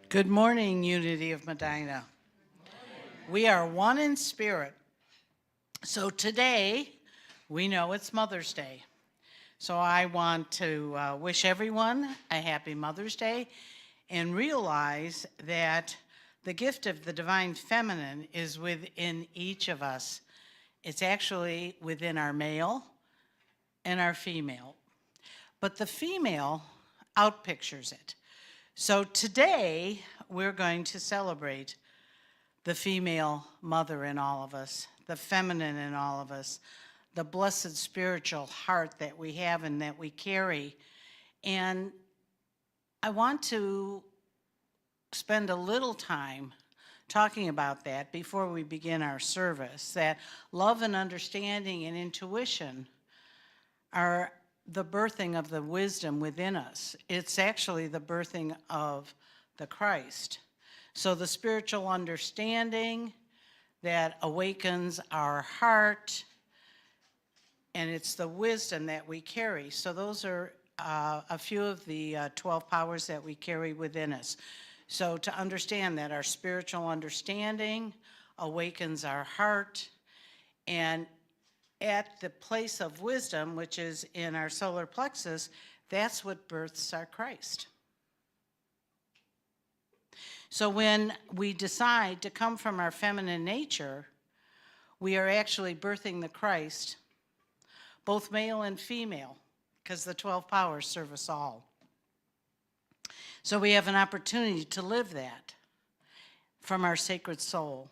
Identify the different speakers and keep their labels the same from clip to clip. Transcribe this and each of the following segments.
Speaker 1: Good morning, Unity of Medina. We are one in spirit. So today, we know it's Mother's Day. So I want to wish everyone a happy Mother's Day and realize that the gift of the divine feminine is within each of us. It's actually within our male and our female. But the female outpictures it. So today, we're going to celebrate the female mother in all of us, the feminine in all of us, the blessed spiritual heart that we have and that we carry. And I want to spend a little time talking about that before we begin our service, that love and understanding and intuition are the birthing of the wisdom within us. It's actually the birthing of the Christ. So the spiritual understanding that awakens our heart, and it's the wisdom that we carry. So those are a few of the 12 powers that we carry within us. So to understand that our spiritual understanding awakens our heart, and at the place of wisdom, which is in our solar plexus, that's what births our Christ. So when we decide to come from our feminine nature, we are actually birthing the Christ, both male and female, because the 12 powers serve us all. So we have an opportunity to live that from our sacred soul.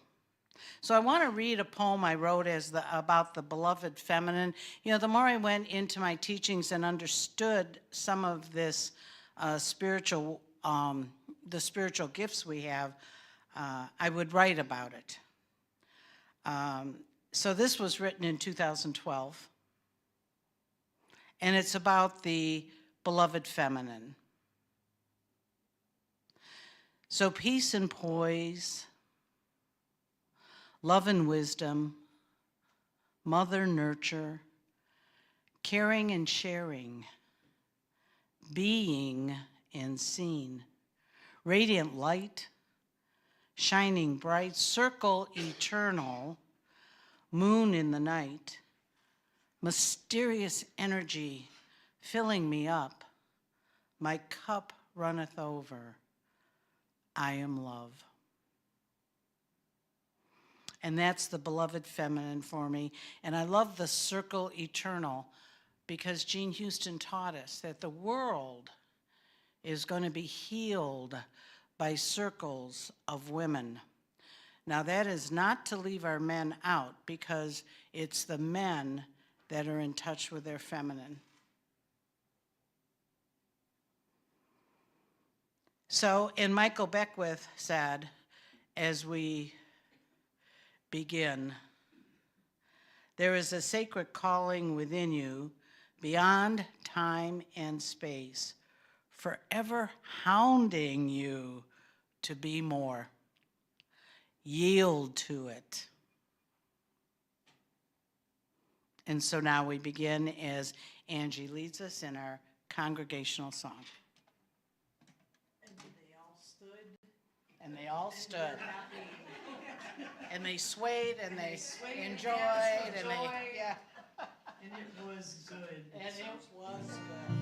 Speaker 1: So I want to read a poem I wrote about the beloved feminine. You know, the more I went into my teachings and understood some of this the spiritual gifts we have, I would write about it. So this was written in 2012, and it's about the beloved feminine. So peace and poise, love and wisdom, mother nurture, caring and sharing, being and seen, radiant light, shining bright, circle eternal, moon in the night, mysterious energy filling me up, my cup runneth over, I am love. And that's the beloved feminine for me. And I love the circle eternal because Jean Oosten taught us that the world is going to be healed by circles of women. Now that is not to leave our men out, because it's the men that are in touch with their feminine. So, and Michael Beckwith said, as we begin, there is a sacred calling within you beyond time and space, forever hounding you to be more. Yield to it. And so now we begin as Angie leads us in our congregational song. And they all stood. And they all stood. And they swayed and they enjoyed and they, yeah.
Speaker 2: And it was good.
Speaker 1: And it was good.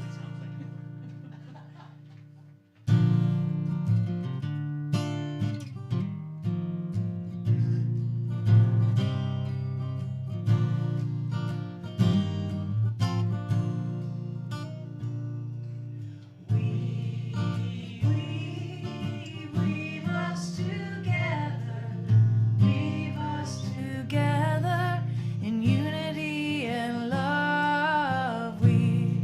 Speaker 3: Together in unity and love, we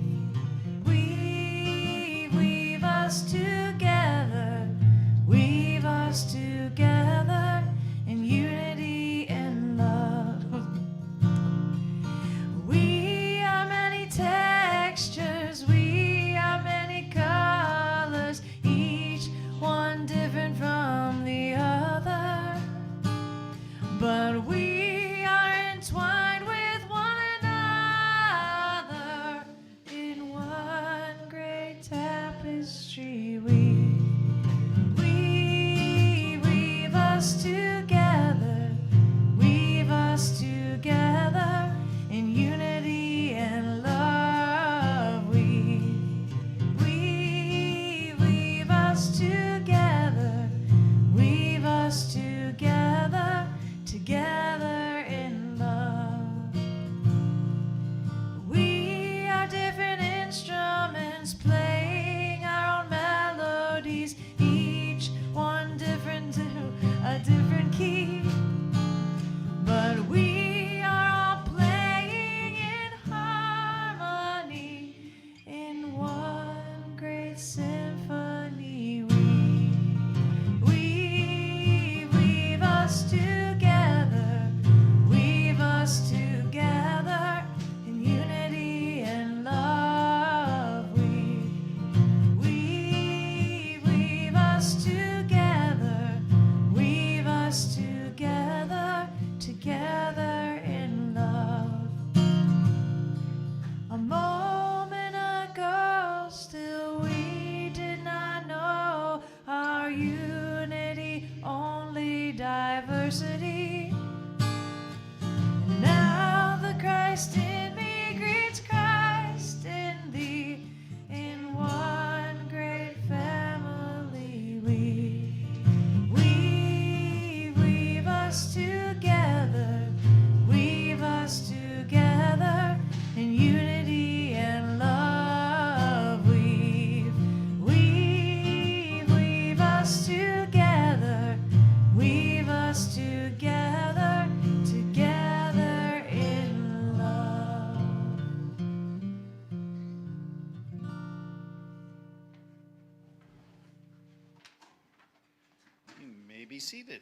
Speaker 3: seated.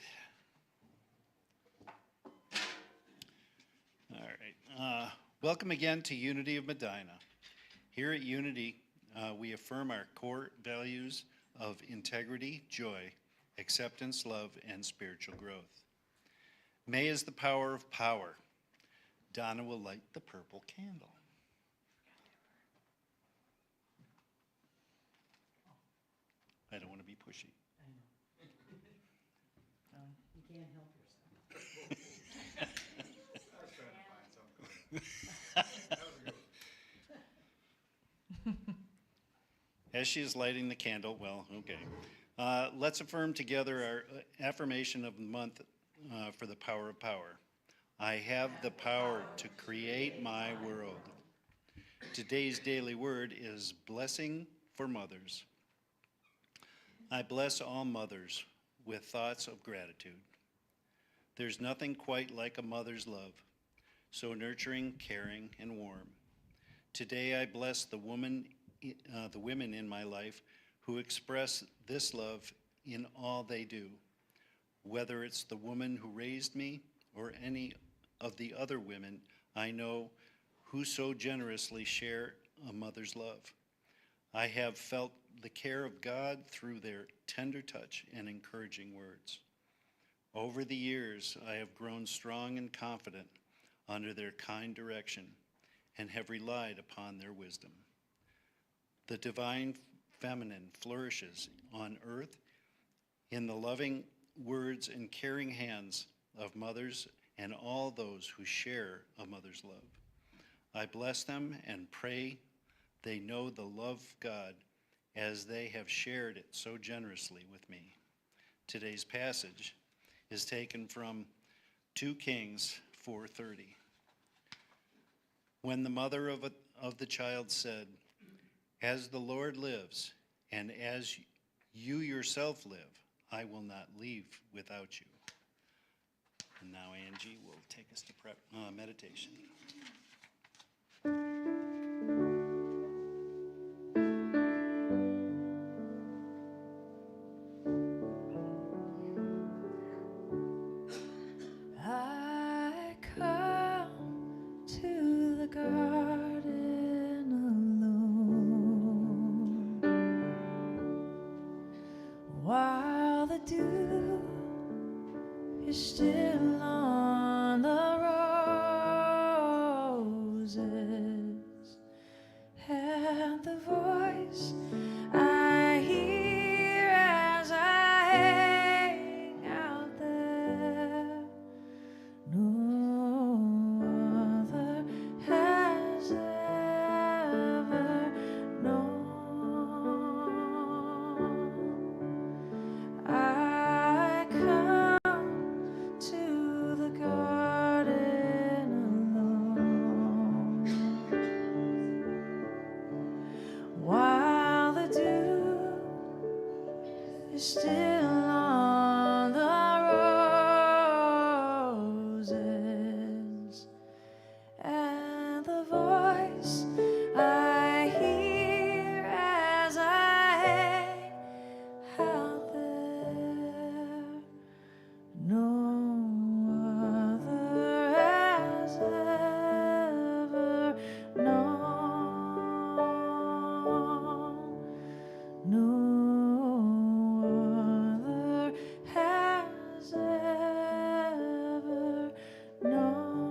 Speaker 3: All right. Welcome again to Unity of Medina. Here at Unity, we affirm our core values of integrity, joy, acceptance, love, and spiritual growth. May is the power of power. Donna will light the purple candle. I don't want to be pushy.
Speaker 1: You can't help yourself.
Speaker 3: As she is lighting the candle, well, okay. Let's affirm together our affirmation of the month for the power of power. I have the power to create my world. Today's daily word is blessing for mothers. I bless all mothers with thoughts of gratitude. There's nothing quite like a mother's love, so nurturing, caring, and warm. Today I bless the women in my life who express this love in all they do, whether it's the woman who raised me or any of the other women I know who so generously share a mother's love. I have felt the care of God through their tender touch and encouraging words. Over the years, I have grown strong and confident under their kind direction and have relied upon their wisdom. The divine feminine flourishes on earth in the loving words and caring hands of mothers and all those who share a mother's love. I bless them and pray they know the love of God as they have shared it so generously with me. Today's passage is taken from 2 Kings 4:30. When the mother of the child said, "As the Lord lives, and as you yourself live, I will not leave without you." And now Angie will take us to meditation.
Speaker 4: I come to the garden alone, while the dew is still on the roses, and the voice I hear as I hang out there, no other has ever known. I come to the garden alone, while the dew is still on the roses, and the voice I hear as I hang out there, no other has ever known. No other has ever known.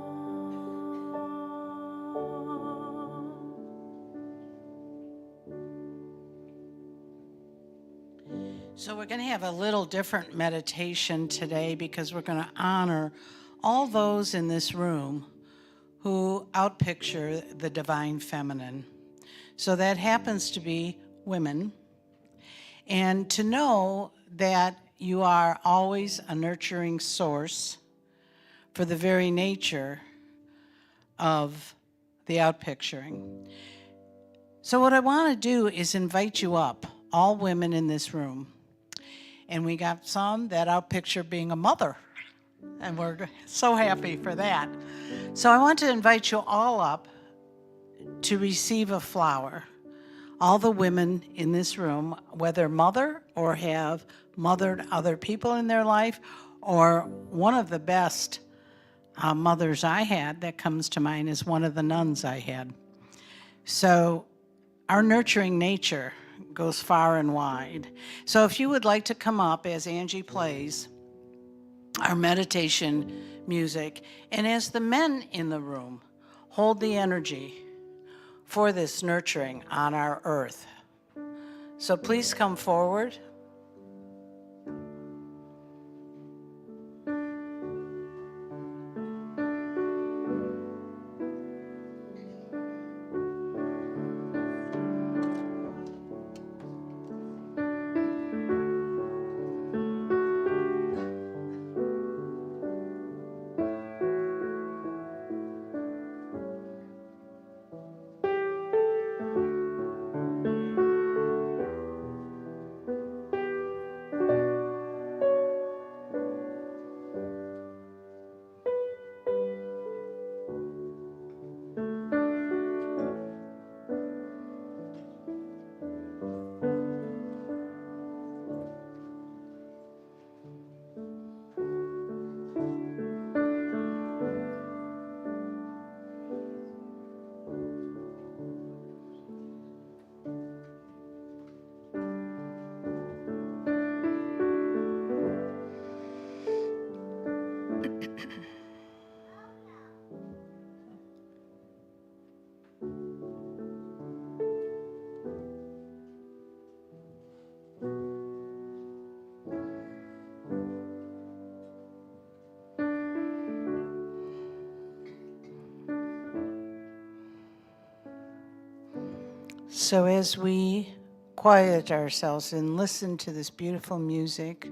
Speaker 1: So we're going to have a little different meditation today because we're going to honor all those in this room who outpicture the divine feminine. So that happens to be women. And to know that you are always a nurturing source for the very nature of the outpicturing. So what I want to do is invite you up, all women in this room. And we got some that outpicture being a mother. And we're so happy for that. So I want to invite you all up to receive a flower. all the women in this room, whether mother or have mothered other people in their life, or one of the best mothers I had that comes to mind is one of the nuns I had. So our nurturing nature goes far and wide. So if you would like to come up as Angie plays our meditation music, and as the men in the room hold the energy for this nurturing on our earth. So please come forward. So as we quiet ourselves and listen to this beautiful music,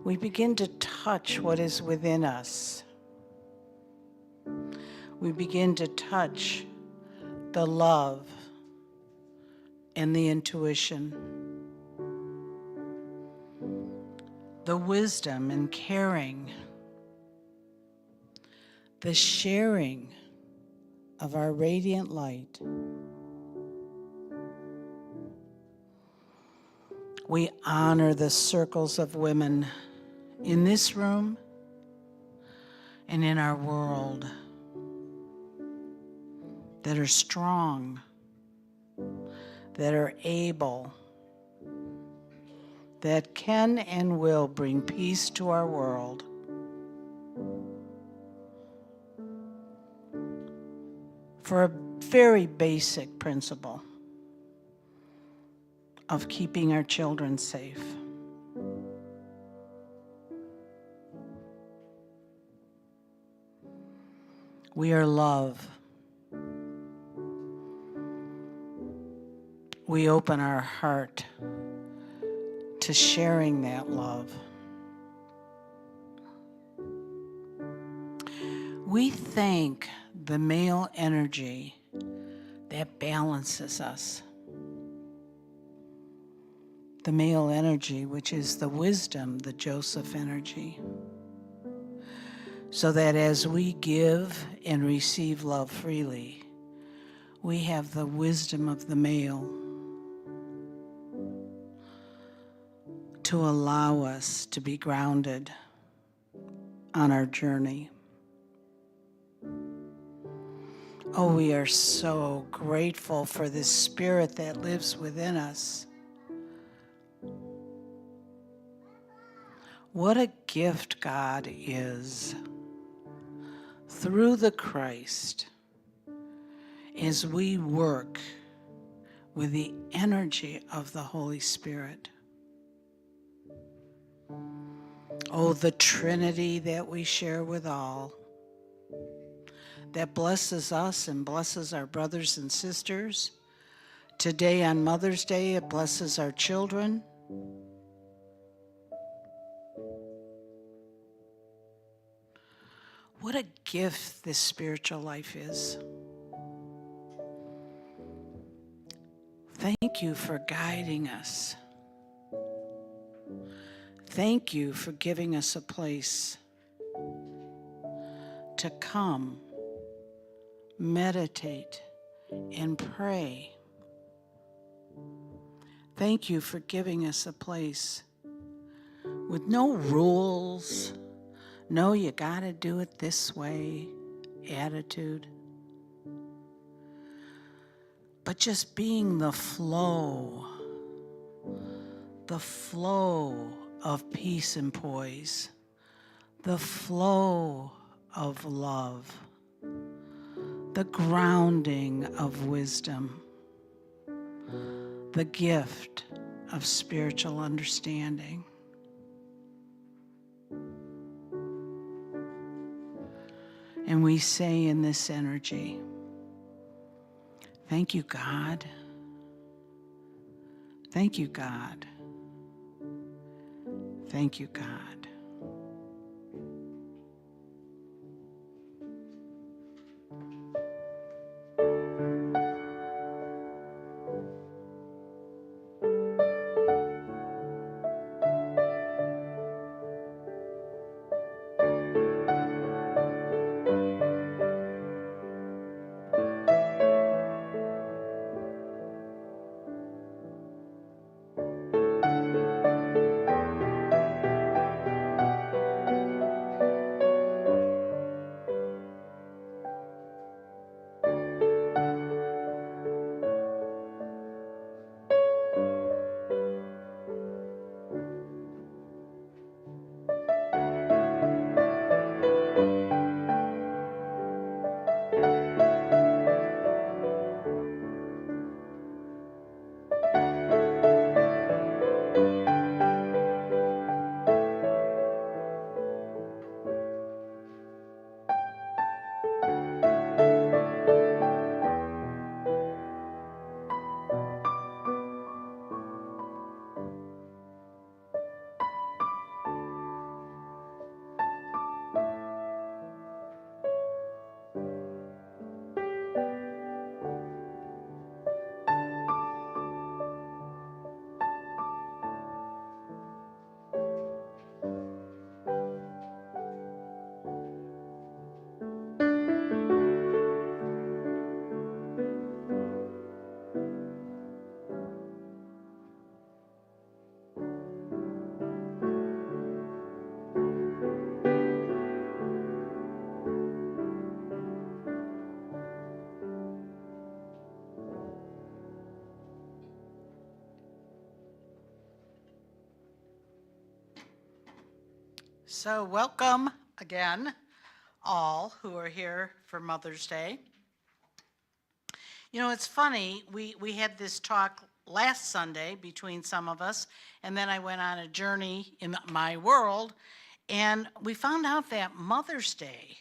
Speaker 1: we begin to touch what is within us. We begin to touch the love and the intuition, the wisdom and caring, the sharing of our radiant light. We honor the circles of women in this room and in our world that are strong, that are able, that can and will bring peace to our world. For a very basic principle of keeping our children safe. We are love. We open our heart to sharing that love. We thank the male energy that balances us. The male energy, which is the wisdom, the Joseph energy. So that as we give and receive love freely, we have the wisdom of the male to allow us to be grounded on our journey. Oh, we are so grateful for this spirit that lives within us. What a gift God is through the Christ as we work with the energy of the Holy Spirit. Oh, the Trinity that we share with all, that blesses us and blesses our brothers and sisters. Today on Mother's Day, it blesses our children. What a gift this spiritual life is. Thank you for guiding us. Thank you for giving us a place to come, meditate, and pray Thank you for giving us a place with no rules, no you gotta do it this way attitude, but just being the flow of peace and poise, the flow of love, the grounding of wisdom, the gift of spiritual understanding. And we say in this energy, thank you, God. Thank you, God. Thank you, God. So welcome again, all who are here for Mother's Day. You know, it's funny, we had this talk last Sunday between some of us, and then I went on a journey in my world, and we found out that Mother's Day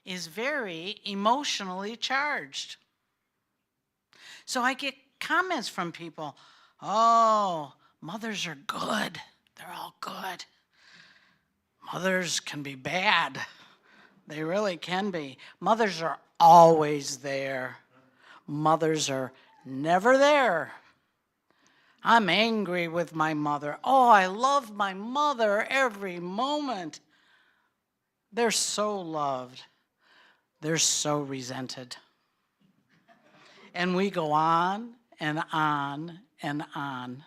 Speaker 1: is very emotionally charged. So I get comments from people, oh, mothers are good. They're all good. Mothers can be bad. They really can be. Mothers are always there. Mothers are never there. I'm angry with my mother. Oh, I love my mother every moment. They're so loved. They're so resented. And we go on and on and on.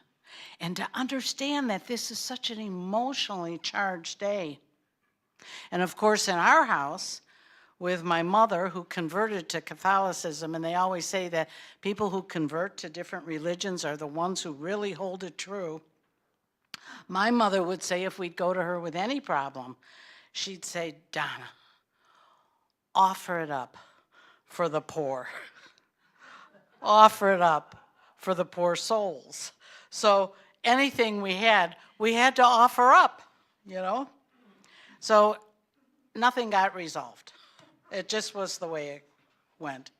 Speaker 1: And to understand that this is such an emotionally charged day. And of course, in our house, with my mother who converted to Catholicism, and they always say that people who convert to different religions are the ones who really hold it true. My mother would say if we'd go to her with any problem, she'd say, Donna, offer it up for the poor. Offer it up for the poor souls. So anything we had to offer up, you know? So nothing got resolved. It just was the way it went.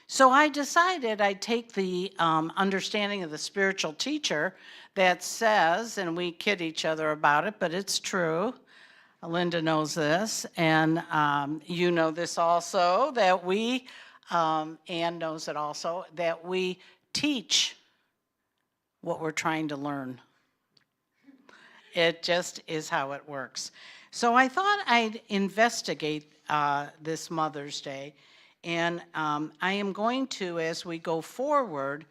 Speaker 1: So I decided I'd take the understanding of the spiritual teacher that says, and we kid each other about it, but it's true. Linda knows this, and you know this also, that we, Ann knows it also, that we teach what we're trying to learn. It just is how it works. So I thought I'd investigate this Mother's Day, and I am going to, as we go forward,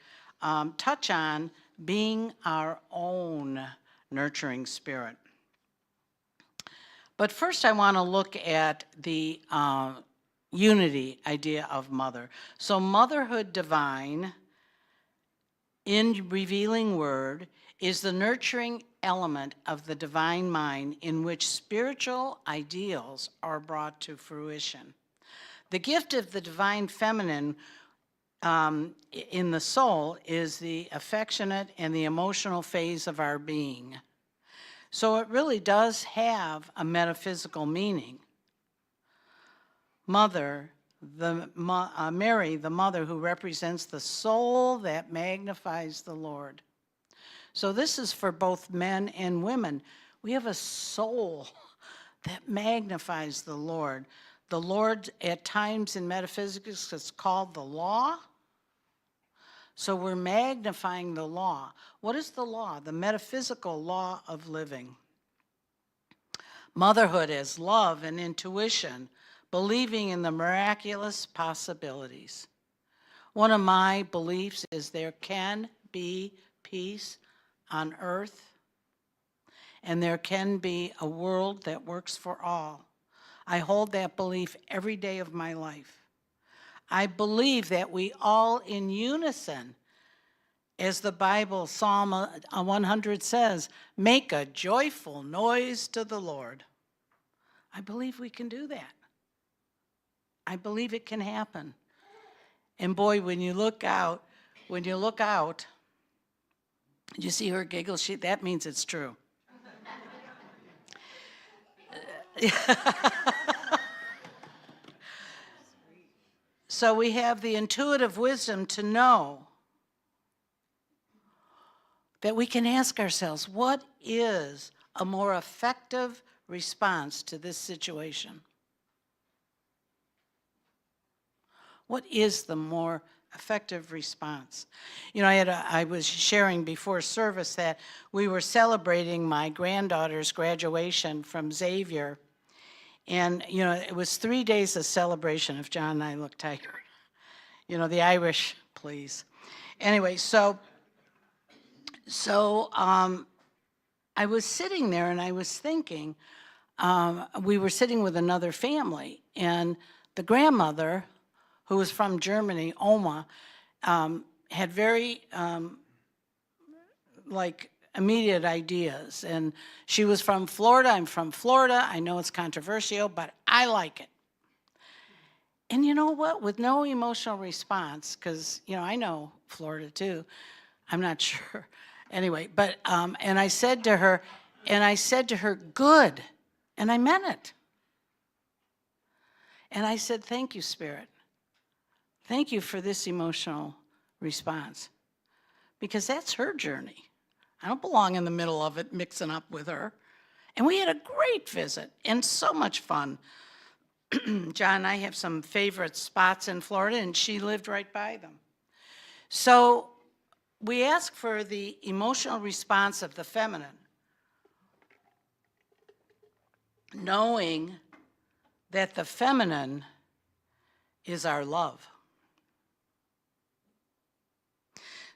Speaker 1: touch on being our own nurturing spirit. But first I want to look at the unity idea of mother. So motherhood divine in revealing word is the nurturing element of the divine mind in which spiritual ideals are brought to fruition. The gift of the divine feminine in the soul is the affectionate and the emotional phase of our being. So it really does have a metaphysical meaning. Mother, Mary, the mother who represents the soul that magnifies the Lord. So this is for both men and women. We have a soul that magnifies the Lord. The Lord, at times in metaphysics, is called the law. So we're magnifying the law. What is the law? The metaphysical law of living. Motherhood as love and intuition, believing in the miraculous possibilities. One of my beliefs is there can be peace on earth, and there can be a world that works for all. I hold that belief every day of my life. I believe that we all in unison, as the Bible, Psalm 100 says, make a joyful noise to the Lord. I believe we can do that. I believe it can happen. And boy, when you look out, you see her giggle, that means it's true. So we have the intuitive wisdom to know that we can ask ourselves, what is a more effective response to this situation? What is the more effective response? You know, I was sharing before service that we were celebrating my granddaughter's graduation from Xavier. And, you know, it was 3 days of celebration, if John and I look tired. You know, the Irish, please. Anyway, so I was sitting there and I was thinking, we were sitting with another family, and the grandmother, who was from Germany, Oma, had very, immediate ideas. And she was from Florida. I'm from Florida. I know it's controversial, but I like it. And you know what? With no emotional response, because, you know, I know Florida too. I'm not sure. Anyway, but, and I said to her, good. And I meant it. And I said, thank you, Spirit. Thank you for this emotional response. Because that's her journey. I don't belong in the middle of it, mixing up with her. And we had a great visit and so much fun. John and I have some favorite spots in Florida, and she lived right by them. So we ask for the emotional response of the feminine, knowing that the feminine is our love.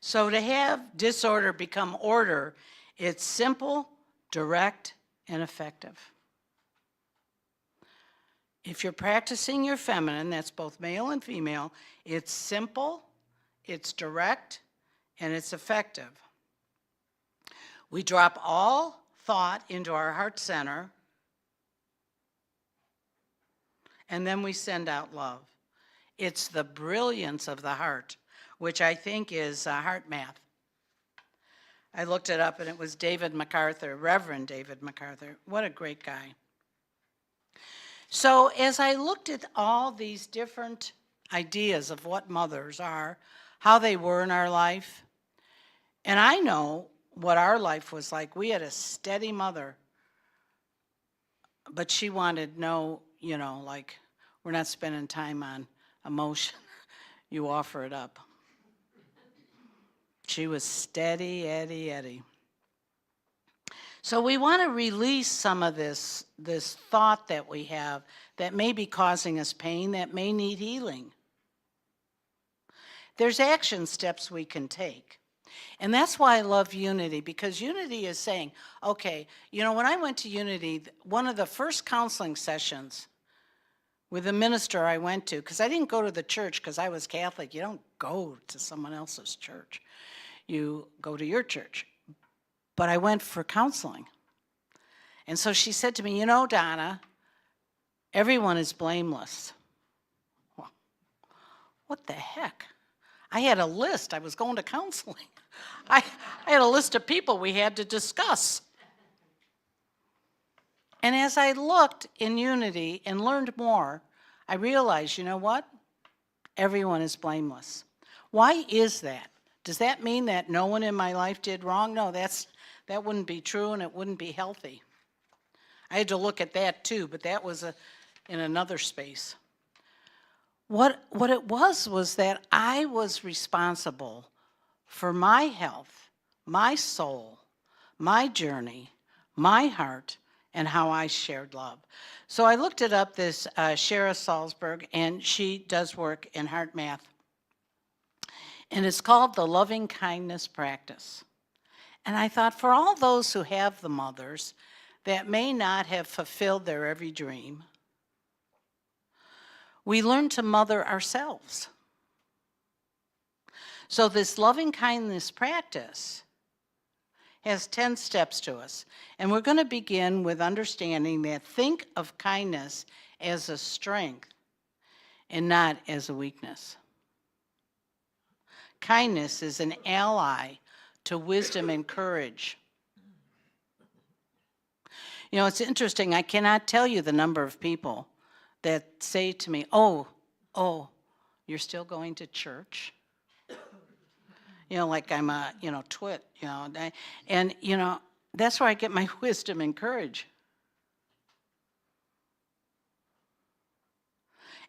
Speaker 1: So to have disorder become order, it's simple, direct, and effective. If you're practicing your feminine, that's both male and female, it's simple, it's direct, and it's effective. We drop all thought into our heart center, and then we send out love. It's the brilliance of the heart, which I think is heart math. I looked it up, and it was David MacArthur, Reverend David MacArthur. What a great guy. So as I looked at all these different ideas of what mothers are, how they were in our life, and I know what our life was like. We had a steady mother, but she wanted no, you know, like, we're not spending time on emotion. You offer it up. She was steady, Eddie. So we want to release some of this thought that we have that may be causing us pain, that may need healing. there's action steps we can take. And that's why I love Unity, because Unity is saying, okay, when I went to Unity, one of the first counseling sessions with the minister I went to, because I didn't go to the church because I was Catholic. You don't go to someone else's church. You go to your church. But I went for counseling. And so she said to me, Donna, everyone is blameless. Well, what the heck? I had a list. I was going to counseling. I had a list of people we had to discuss. And as I looked in Unity and learned more, I realized, what? Everyone is blameless. Why is that? Does that mean that no one in my life did wrong? No, that wouldn't be true, and it wouldn't be healthy. I had to look at that too, but that was in another space. What it was that I was responsible for my health, my soul, my journey, my heart, and how I shared love. So I looked it up, this Shara Salzberg, and she does work in heart math. And it's called the Loving Kindness Practice. And I thought, for all those who have the mothers that may not have fulfilled their every dream, we learn to mother ourselves. So this loving kindness practice has 10 steps to us. And we're going to begin with understanding that think of kindness as a strength and not as a weakness. Kindness is an ally to wisdom and courage. It's interesting. I cannot tell you the number of people that say to me, oh, you're still going to church? Like I'm a, twit, and, that's where I get my wisdom and courage.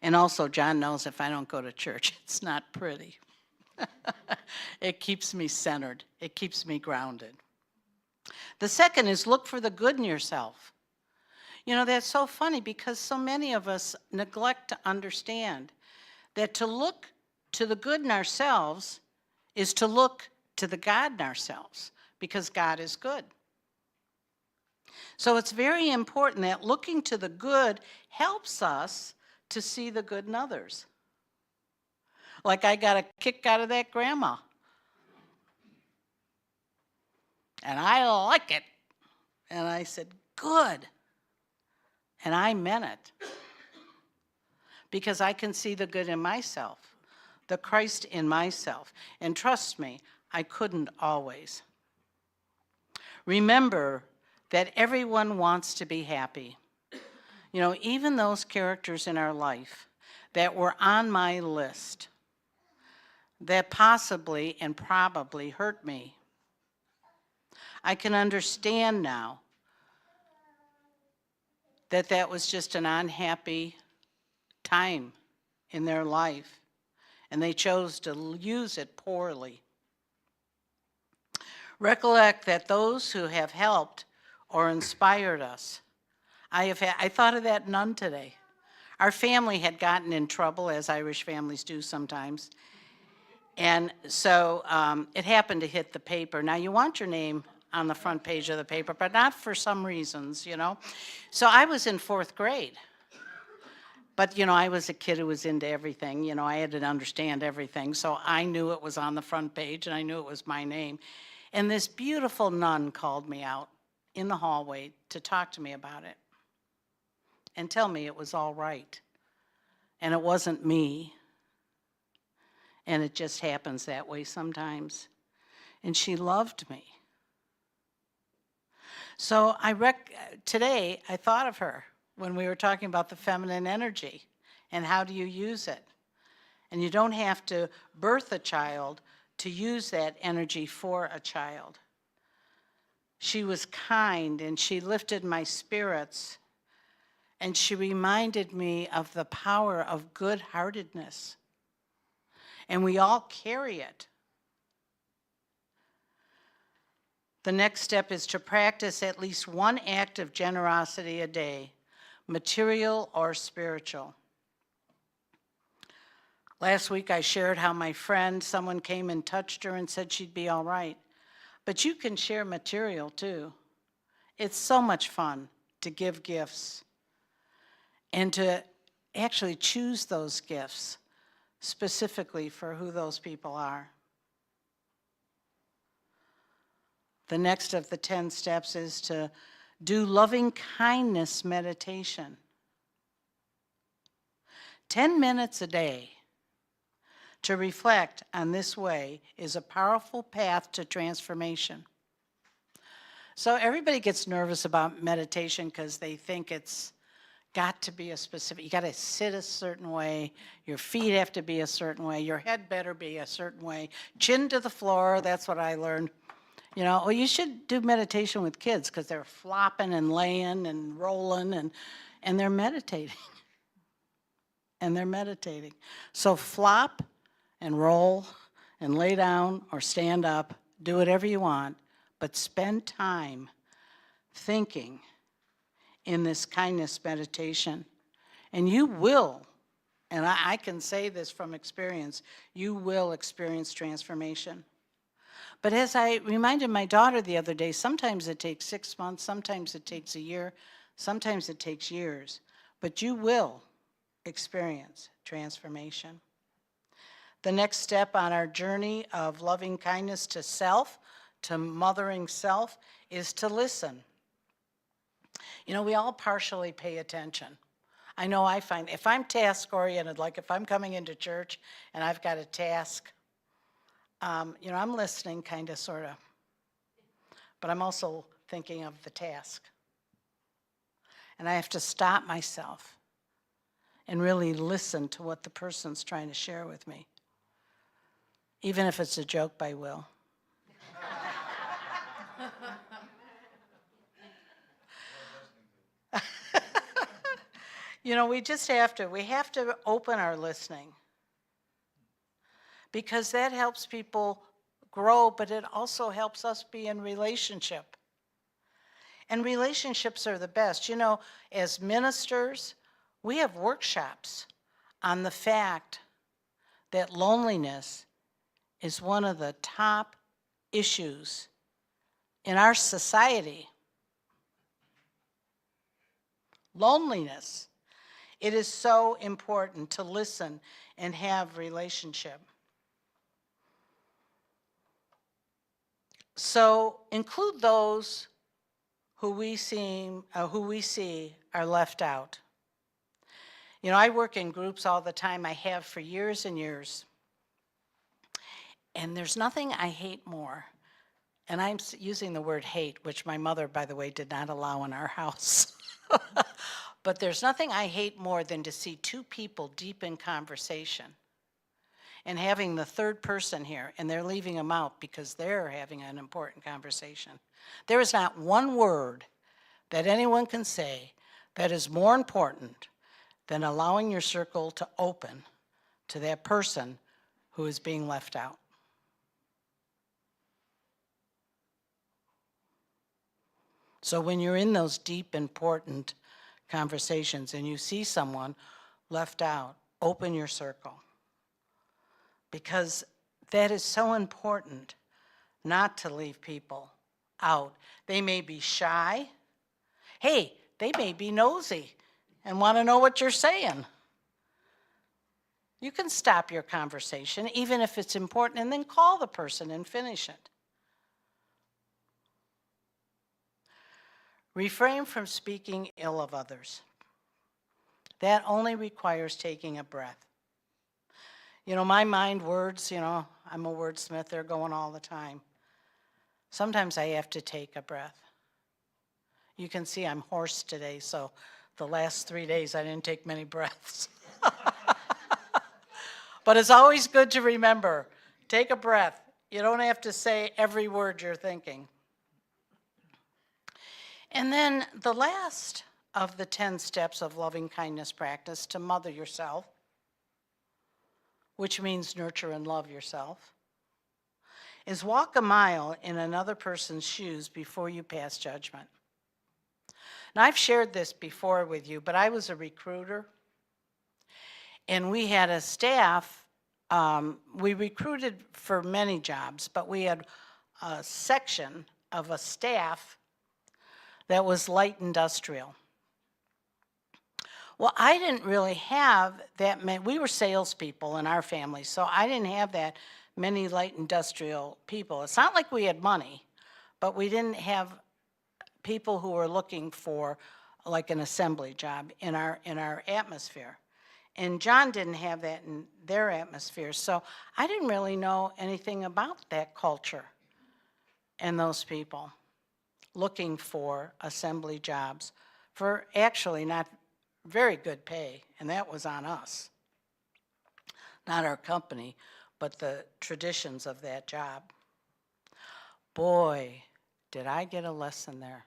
Speaker 1: And also, John knows if I don't go to church, it's not pretty. It keeps me centered. It keeps me grounded. The second is look for the good in yourself. That's so funny because so many of us neglect to understand that to look to the good in ourselves is to look to the God in ourselves, because God is good. So it's very important that looking to the good helps us to see the good in others. Like I got a kick out of that grandma. And I like it. And I said, good. And I meant it. Because I can see the good in myself, the Christ in myself. And trust me, I couldn't always. Remember that everyone wants to be happy. Even those characters in our life that were on my list that possibly and probably hurt me. I can understand now that was just an unhappy time in their life, and they chose to use it poorly. Recollect that those who have helped or inspired us, I thought of that nun today. Our family had gotten in trouble, as Irish families do sometimes, and so it happened to hit the paper. Now, you want your name on the front page of the paper, but not for some reasons, So I was in 4th grade. But, I was a kid who was into everything. I had to understand everything. So I knew it was on the front page, and I knew it was my name. And this beautiful nun called me out in the hallway to talk to me about it and tell me it was all right. And it wasn't me. And it just happens that way sometimes. And she loved me. So today I thought of her when we were talking about the feminine energy and how do you use it. And you don't have to birth a child to use that energy for a child. She was kind and she lifted my spirits and she reminded me of the power of good-heartedness. And we all carry it. The next step is to practice at least one act of generosity a day, material or spiritual. Last week I shared how my friend, someone came and touched her and said she'd be all right. But you can share material too. It's so much fun to give gifts and to actually choose those gifts specifically for who those people are. The next of the 10 steps is to do loving kindness meditation. 10 minutes a day to reflect on this way is a powerful path to transformation. So everybody gets nervous about meditation because they think it's got to be a specific, you got to sit a certain way, your feet have to be a certain way, your head better be a certain way, chin to the floor, that's what I learned. You know, well, you should do meditation with kids because they're flopping and laying and rolling and they're meditating. And they're meditating. So flop and roll and lay down or stand up, do whatever you want, but spend time thinking in this kindness meditation. And you will, and I can say this from experience, you will experience transformation. But as I reminded my daughter the other day, sometimes it takes 6 months, sometimes it takes a year, sometimes it takes years, but you will experience transformation. The next step on our journey of loving kindness to self, to mothering self, is to listen. You know, we all partially pay attention. I know I find if I'm task-oriented, like if I'm coming into church and I've got a task, you know, I'm listening kind of, sort of, but I'm also thinking of the task. And I have to stop myself and really listen to what the person's trying to share with me, even if it's a joke by Will. You know, we have to open our listening because that helps people grow, but it also helps us be in relationship. And relationships are the best. You know, as ministers, we have workshops on the fact that loneliness is one of the top issues in our society. Loneliness. It is so important to listen and have relationship. So include those who we see are left out. You know, I work in groups all the time. I have for years and years. And there's nothing I hate more. And I'm using the word hate, which my mother, by the way, did not allow in our house. But there's nothing I hate more than to see two people deep in conversation and having the third person here, and they're leaving them out because they're having an important conversation. There is not one word that anyone can say that is more important than allowing your circle to open to that person who is being left out. So when you're in those deep, important conversations and you see someone left out, open your circle. Because that is so important not to leave people out. They may be shy. Hey, they may be nosy and want to know what you're saying. You can stop your conversation, even if it's important, and then call the person and finish it. Refrain from speaking ill of others. That only requires taking a breath. You know, my mind words, you know, I'm a wordsmith, they're going all the time. Sometimes I have to take a breath. You can see I'm hoarse today, so the last 3 days I didn't take many breaths. But it's always good to remember, take a breath. You don't have to say every word you're thinking. And then the last of the 10 steps of loving kindness practice, to mother yourself, which means nurture and love yourself, is walk a mile in another person's shoes before you pass judgment. Now, I've shared this before with you, but I was a recruiter, and we had a staff we recruited for many jobs, but we had a section of a staff that was light industrial. Well, I didn't really have that many, we were salespeople in our family, so I didn't have that many light industrial people. It's not like we had money, but we didn't have people who were looking for like an assembly job in our atmosphere. And John didn't have that in their atmosphere, so I didn't really know anything about that culture and those people looking for assembly jobs for actually not very good pay, and that was on us. Not our company, but the traditions of that job. Boy, did I get a lesson there.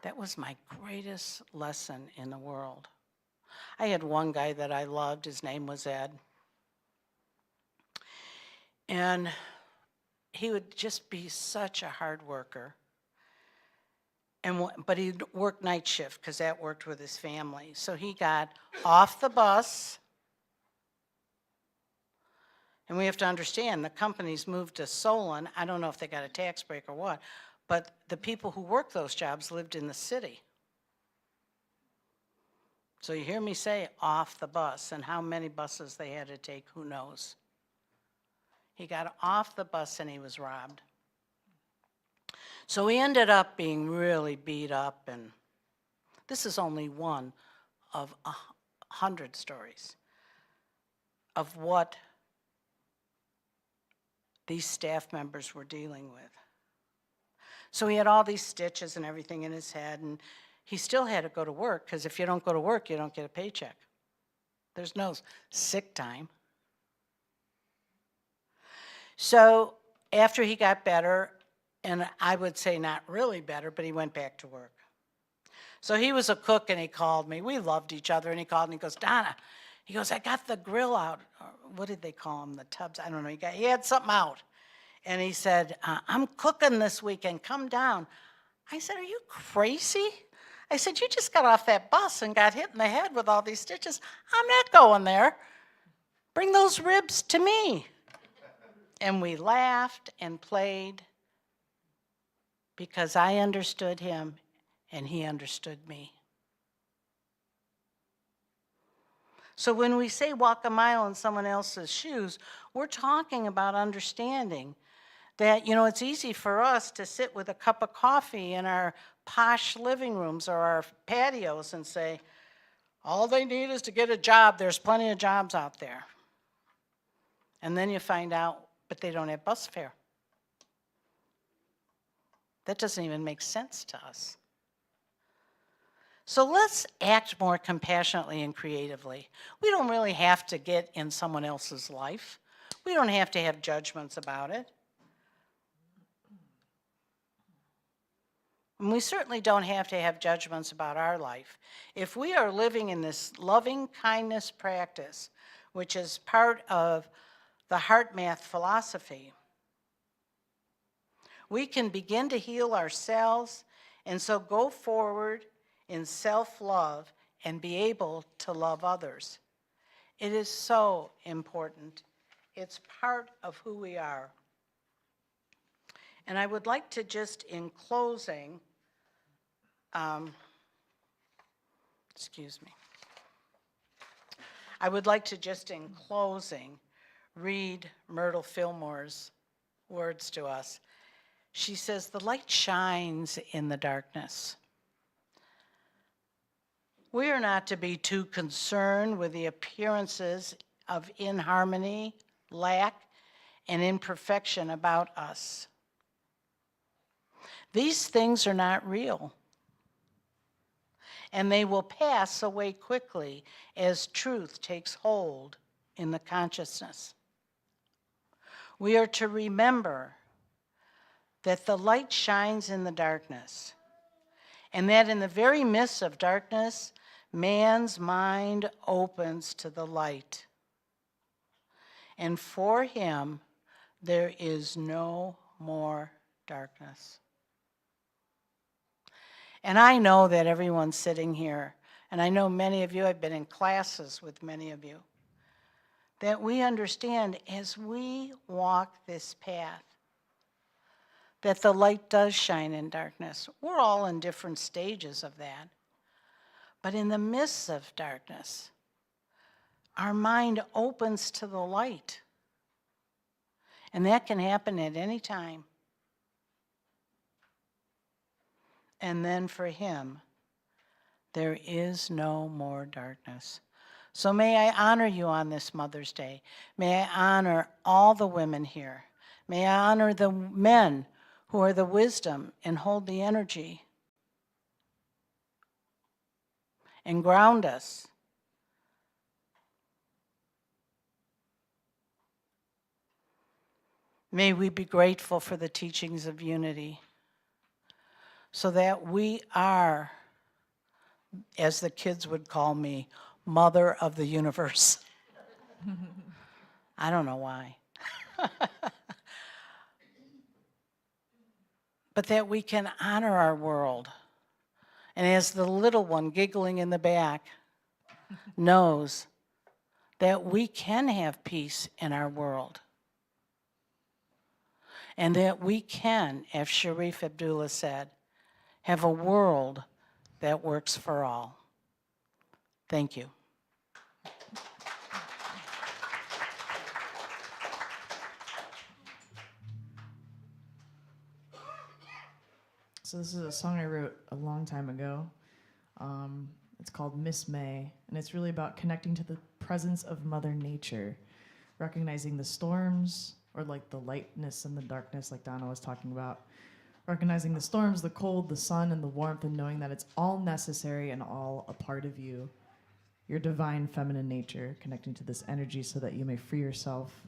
Speaker 1: That was my greatest lesson in the world. I had one guy that I loved, his name was Ed. And he would just be such a hard worker. But he worked night shift because that worked with his family. So he got off the bus. And we have to understand the companies moved to Solon. I don't know if they got a tax break or what, but the people who worked those jobs lived in the city. So you hear me say off the bus, and how many buses they had to take, who knows. He got off the bus and he was robbed. So he ended up being really beat up, and this is only one of 100 stories of what these staff members were dealing with. So he had all these stitches and everything in his head, and he still had to go to work, because if you don't go to work, you don't get a paycheck. There's no sick time. So after he got better, and I would say not really better, but he went back to work. So he was a cook, and he called me. We loved each other, and he called and he goes, Donna, he goes, I got the grill out. Or what did they call them, the tubs? I don't know. He had something out. And he said, I'm cooking this weekend. Come down. I said, are you crazy? I said, you just got off that bus and got hit in the head with all these stitches. I'm not going there. Bring those ribs to me. And we laughed and played because I understood him and he understood me. So when we say walk a mile in someone else's shoes, we're talking about understanding that, it's easy for us to sit with a cup of coffee in our posh living rooms or our patios and say, all they need is to get a job. There's plenty of jobs out there. And then you find out, but they don't have bus fare. That doesn't even make sense to us. So let's act more compassionately and creatively. We don't really have to get in someone else's life. We don't have to have judgments about it. And we certainly don't have to have judgments about our life. If we are living in this loving kindness practice, which is part of the heart math philosophy, we can begin to heal ourselves and so go forward in self-love and be able to love others. It is so important. It's part of who we are. And I would like to just, in closing, I would like to just, in closing, read Myrtle Fillmore's words to us. She says, the light shines in the darkness. We are not to be too concerned with the appearances of inharmony, lack, and imperfection about us. These things are not real, and they will pass away quickly as truth takes hold in the consciousness. We are to remember that the light shines in the darkness, and that in the very midst of darkness, man's mind opens to the light. And for him, there is no more darkness. And I know that everyone sitting here, and I know many of you, I've been in classes with many of you, that we understand as we walk this path that the light does shine in darkness. We're all in different stages of that. But in the midst of darkness, our mind opens to the light. And that can happen at any time. And then for him, there is no more darkness. So may I honor you on this Mother's Day. May I honor all the women here. May I honor the men who are the wisdom and hold the energy and ground us. May we be grateful for the teachings of unity so that we are, as the kids would call me, mother of the universe. I don't know why. But that we can honor our world. And as the little one giggling in the back knows that we can have peace in our world. And that we can, as Sharif Abdullah said, have a world that works for all. Thank you.
Speaker 2: So this is a song I wrote a long time ago. It's called Miss May, and it's really about connecting to the presence of Mother Nature, recognizing the storms, or like the lightness and the darkness like Donna was talking about. Recognizing the storms, the cold, the sun, and the warmth, and knowing that it's all necessary and all a part of you. Your divine feminine nature, connecting to this energy so that you may free yourself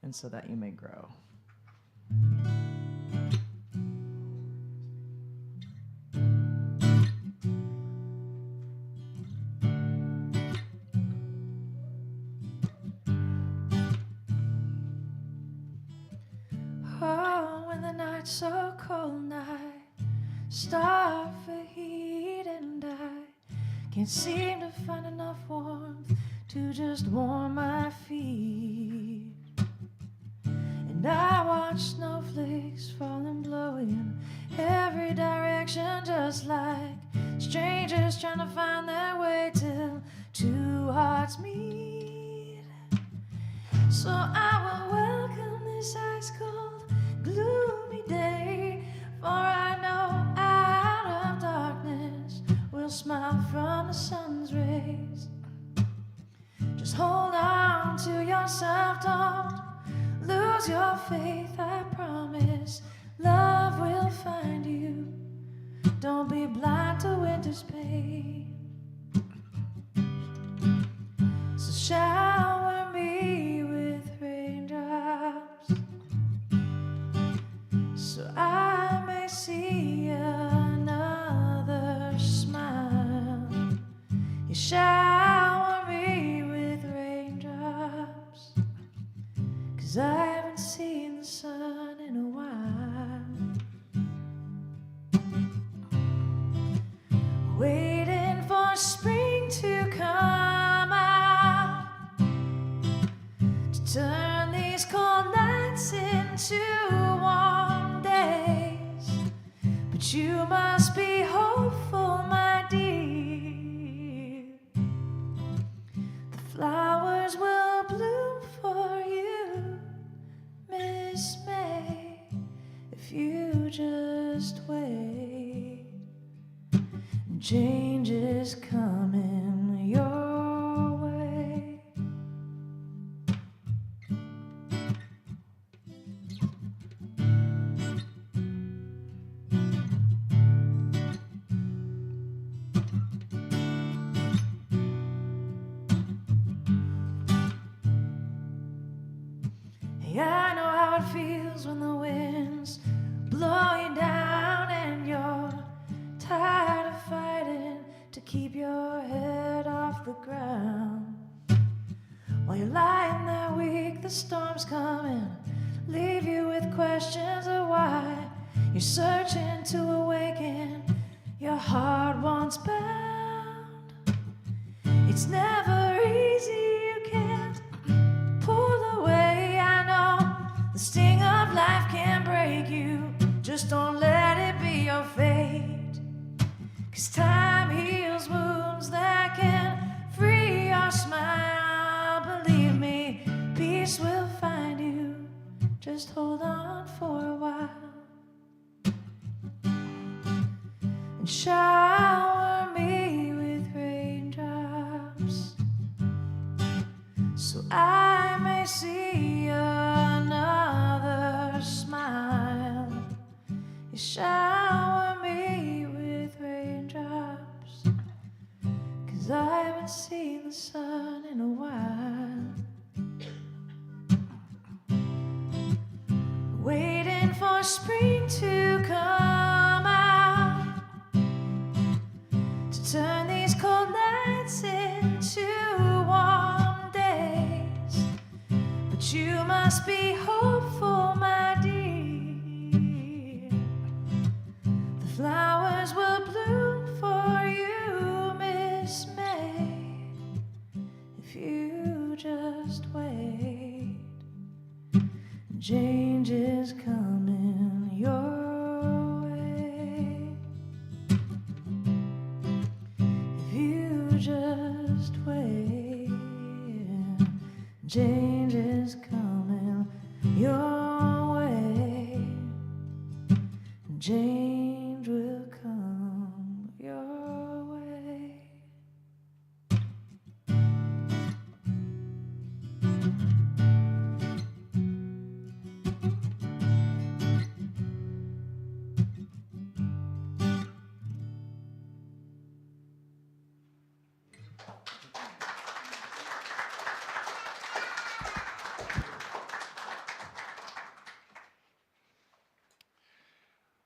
Speaker 2: and so that you may grow.
Speaker 4: Oh, when the night's so cold and I starve for heat and I can't seem to find enough warmth to just warm my feet. And I watch snowflakes fall and blow in every direction, just like strangers trying to find their way till two hearts meet. So I will welcome this ice cold, gloomy day, for I know out of darkness we'll smile from the sun's rays. Just hold on to yourself, don't lose your faith, I promise love will find you. Don't be blind to winter's pain. So shower me with raindrops so I may see another smile. You shower me with raindrops, 'cause I haven't seen the sun in a while. Waiting for spring to come out, to turn these cold nights into warm days. But you must be hopeful, my dear. The flowers will bloom for you, Miss May, if you just wait. Change is coming your way. Hey, I know how it feels when the winds blow you down and you're tired of fighting to keep your head off the ground. While you're lying there weak, the storm's coming, leave you with questions of why. You're searching to awaken your heart once bound. It's never easy, you can't put just don't let it be your fate. 'Cause time heals wounds that can free your smile. Believe me, peace will find you. Just hold on for a while. And shower me with raindrops, so I may see another smile. You shower me with raindrops, 'cause I haven't seen the sun in a while. Waiting for spring to come out, to turn these cold nights into warm days. But you must be hopeful, my dear. The flowers will bloom for you, Miss May, if you just wait. Change is coming your way, if you just wait. Change is coming your way. Change will come your way.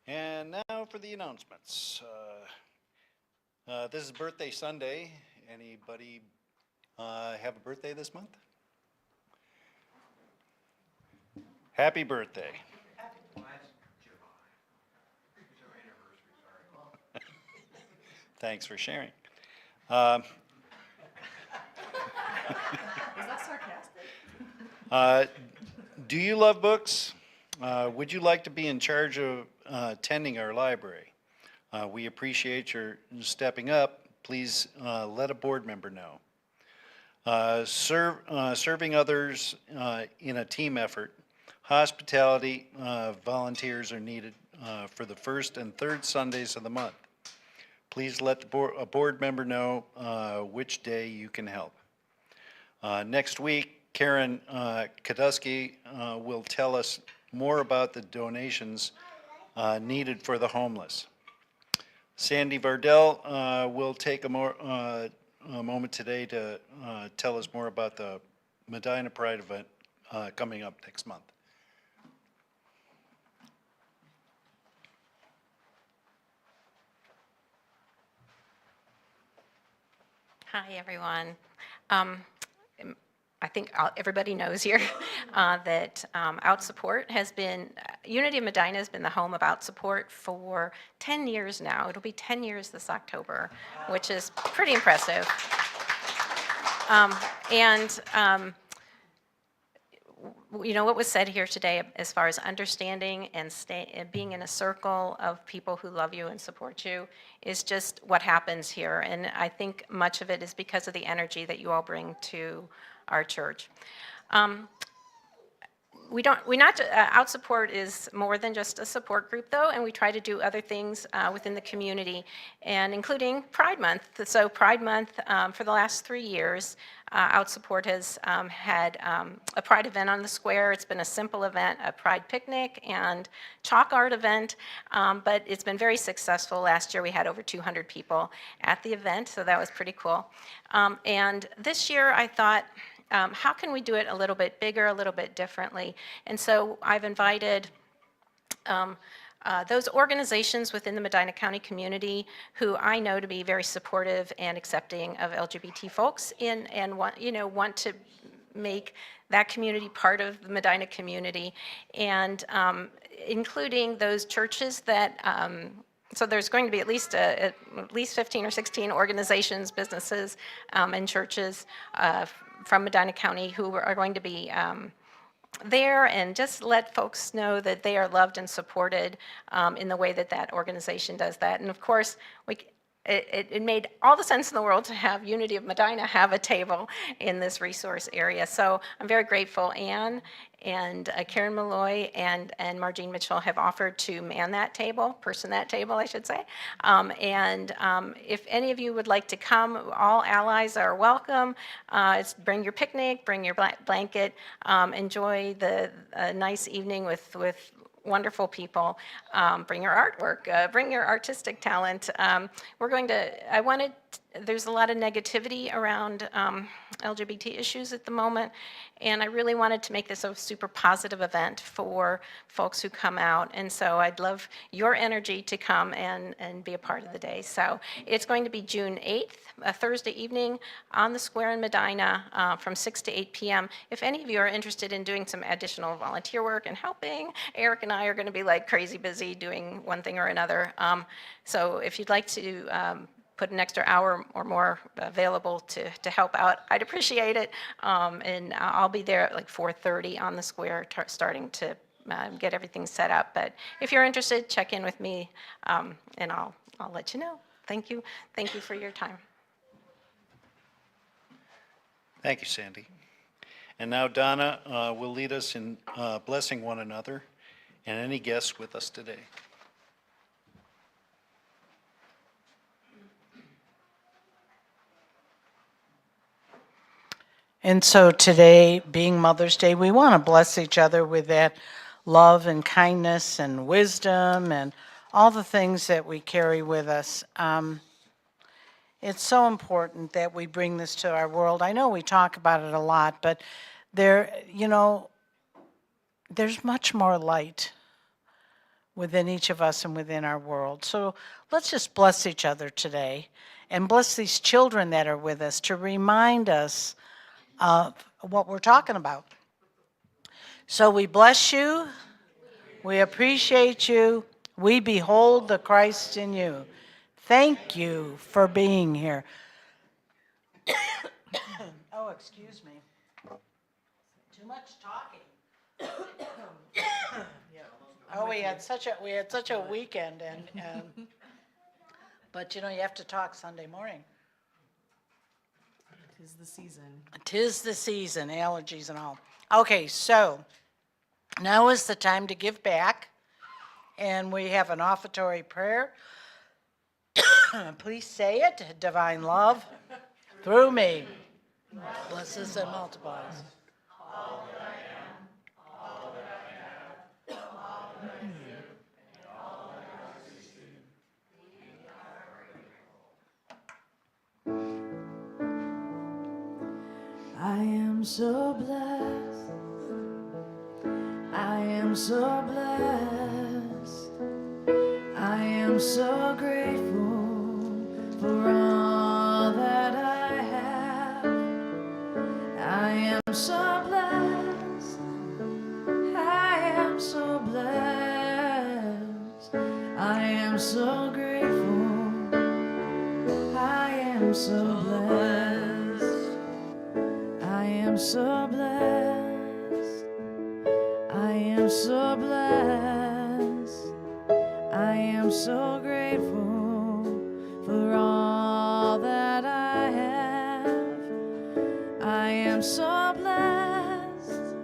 Speaker 3: And now for the announcements. This is Birthday Sunday. Anybody have a birthday this month? Happy birthday. Thanks for sharing.
Speaker 2: Was that sarcastic?
Speaker 3: Do you love books? Would you like to be in charge of attending our library? We appreciate your stepping up. Please let a board member know. Serving others in a team effort. Hospitality volunteers are needed for the first and third Sundays of the month. Please let a board member know which day you can help. Next week, Karen Kadusky will tell us more about the donations needed for the homeless. Sandy Vardell will take a moment today to tell us more about the Medina Pride event coming up next month.
Speaker 5: Hi, everyone. I think everybody knows here that Out Support has been, Unity of Medina has been the home of Out Support for 10 years now. It'll be 10 years this October, which is pretty impressive. You know, what was said here today as far as understanding and being in a circle of people who love you and support you is just what happens here. And I think much of it is because of the energy that you all bring to our church. Out Support is more than just a support group, though, and we try to do other things within the community, and including Pride Month. So Pride Month, for the last 3 years, Out Support has had a Pride event on the square. It's been a simple event, a Pride picnic and chalk art event, but it's been very successful. Last year we had over 200 people at the event, so that was pretty cool. And this year I thought, how can we do it a little bit bigger, a little bit differently? And so I've invited those organizations within the Medina County community who I know to be very supportive and accepting of LGBT folks and want to make that community part of the Medina community, and including those churches that so there's going to be at least 15 or 16 organizations, businesses, and churches from Medina County who are going to be there and just let folks know that they are loved and supported in the way that that organization does that. And of course, it made all the sense in the world to have Unity of Medina have a table in this resource area. So I'm very grateful. Anne and Karen Malloy and Margene Mitchell have offered to man that table, I should say. If any of you would like to come, all allies are welcome. Bring your picnic, bring your blanket, enjoy the nice evening with wonderful people. Bring your artwork, bring your artistic talent. There's a lot of negativity around LGBT issues at the moment, and I really wanted to make this a super positive event for folks who come out, and so I'd love your energy to come and be a part of the day. So it's going to be June 8th, a Thursday evening on the square in Medina from 6 to 8 p.m. If any of you are interested in doing some additional volunteer work and helping, Eric and I are going to be like crazy busy doing one thing or another. So if you'd like to put an extra hour or more available to help out, I'd appreciate it. And I'll be there at like 4:30 on the square, starting to get everything set up. But if you're interested, check in with me, and I'll let you know. Thank you. Thank you for your time.
Speaker 3: Thank you, Sandy. And now Donna will lead us in blessing one another and any guests with us today.
Speaker 1: And so today, being Mother's Day, we want to bless each other with that love and kindness and wisdom and all the things that we carry with us. It's so important that we bring this to our world. I know we talk about it a lot, but there's much more light within each of us and within our world. So let's just bless each other today and bless these children that are with us to remind us of what we're talking about. So we bless you, we appreciate you, we behold the Christ in you. Thank you for being here. Oh, excuse me. Too much talking. Oh, we had such a weekend, and but you have to talk Sunday morning.
Speaker 2: 'Tis the season.
Speaker 1: 'Tis the season, allergies and all. Okay, so now is the time to give back, and we have an offertory prayer. Please say it. Divine love through me blesses and multiplies.
Speaker 4: I am so blessed. I am so blessed. I am so grateful for all that I have. I am so blessed. I am so blessed. I am so grateful. I am so blessed. I am so blessed. I am so blessed. I am so grateful for all that I have. I am so blessed.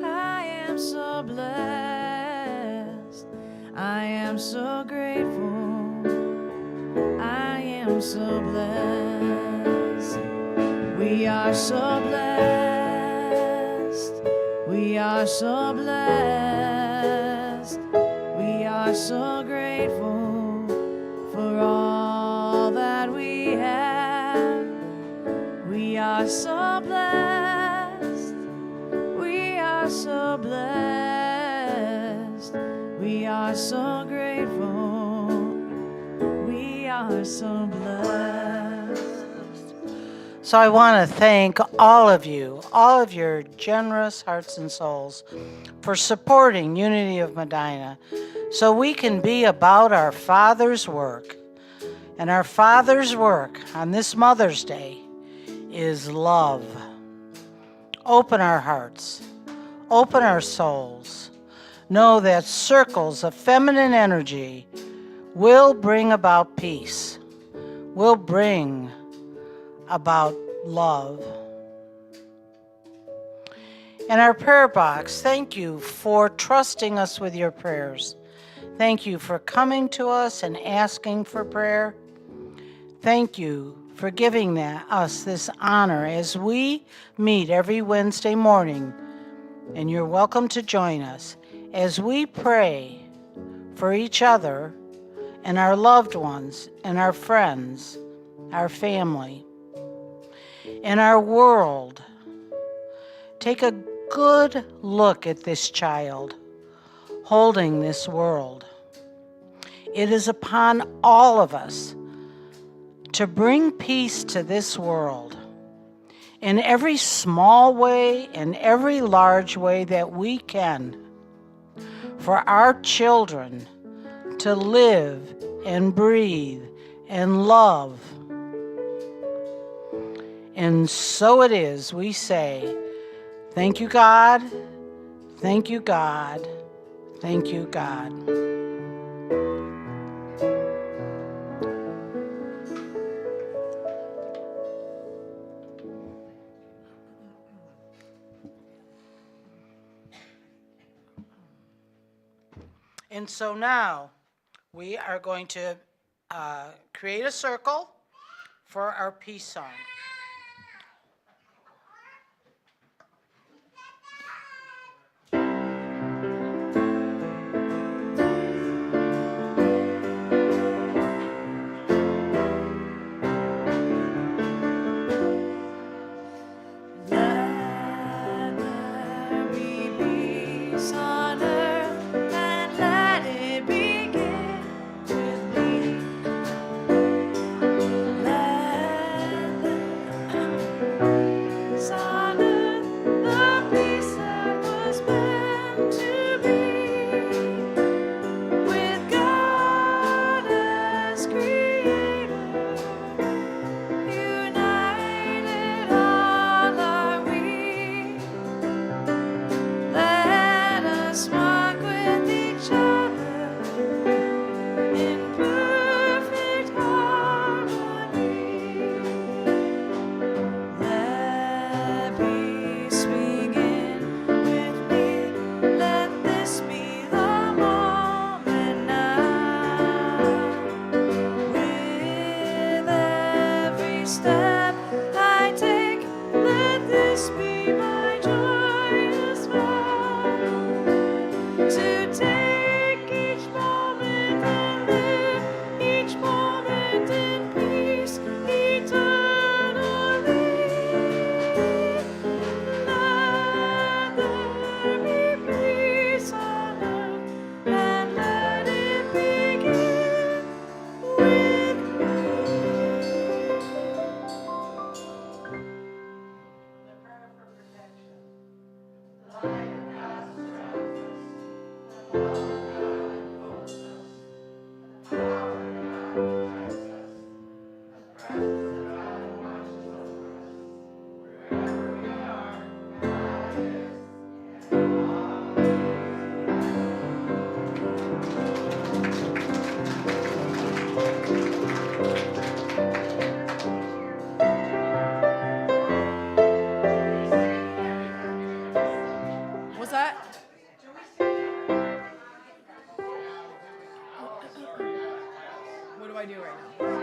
Speaker 4: I am so blessed. I am so grateful. I am so blessed. We are so blessed. We are so blessed. We are so grateful for all that we have. We are so blessed. We are so blessed. We are so grateful. We are so blessed.
Speaker 1: So I want to thank all of you, all of your generous hearts and souls, for supporting Unity of Medina so we can be about our Father's work. And our Father's work on this Mother's Day is love. Open our hearts, Open our souls. Know that circles of feminine energy will bring about peace, will bring about love. And our prayer box, thank you for trusting us with your prayers. Thank you for coming to us and asking for prayer. Thank you for giving us this honor as we meet every Wednesday morning. And you're welcome to join us as we pray for each other and our loved ones and our friends, our family, and our world. Take a good look at this child holding this world. It is upon all of us to bring peace to this world in every small way and every large way that we can, for our children to live and breathe and love. And so it is, we say, thank you, God. Thank you, God. Thank you, God. And so now we are going to create a circle for our peace song.
Speaker 4: Let there be peace on earth, and let it begin with me. Let the peace on earth, the peace that was meant to be, with God as creator, united all are we. Let us walk with each other in perfect harmony. Let peace begin with me. Let this be the moment now. With every step I take, let this be my joyous vow. To take each moment and live each moment in peace eternally. Let there be peace on earth, and let it begin with
Speaker 2: What's that? What do I do right now?